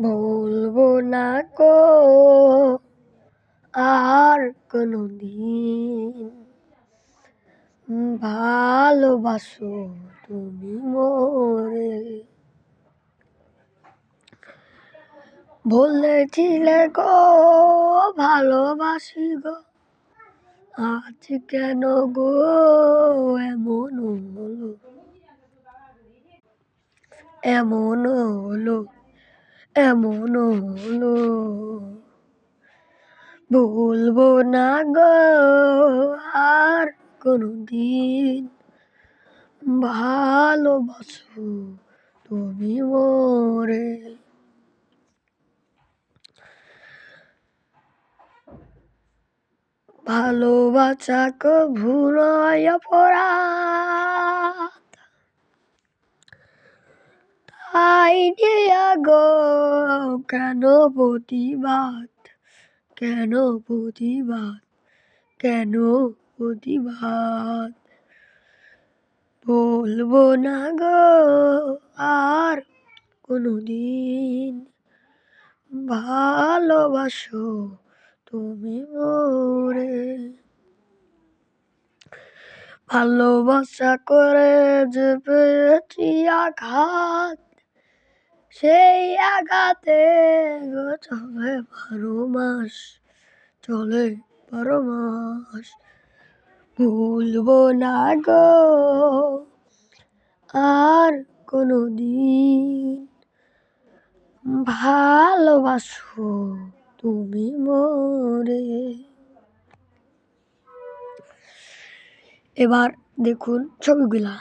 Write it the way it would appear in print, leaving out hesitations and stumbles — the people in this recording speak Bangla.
বলবো না গো আর কোনদিন ভালোবাসো তুমি মোরে। বলেছিলে গো ভালোবাসি গো, আজ কেন গো এমন হলো, এমন হলো, এমন হলো। বলবো না গো আর কোনদিন ভালোবাসো তুমি মোরে। ভালোবাসা কভু নয় অপরাধ, তাই দিয়া গো কেন প্রতিবাদ, কেন প্রতিবাদ, কেন প্রতিবাদ। বলবো না গো আর কোনদিন ভালোবাসো তুমি মোরে। ভালোবাসা করে যে পেয়েছি আঘাত, সেই আঘাতে গো চলে 12 মাস, চলে 12 মাস। ভুলবো না গো আর কোনদিন ভালোবাসো তুমি মোরে। এবার দেখুন ছবিগুলা।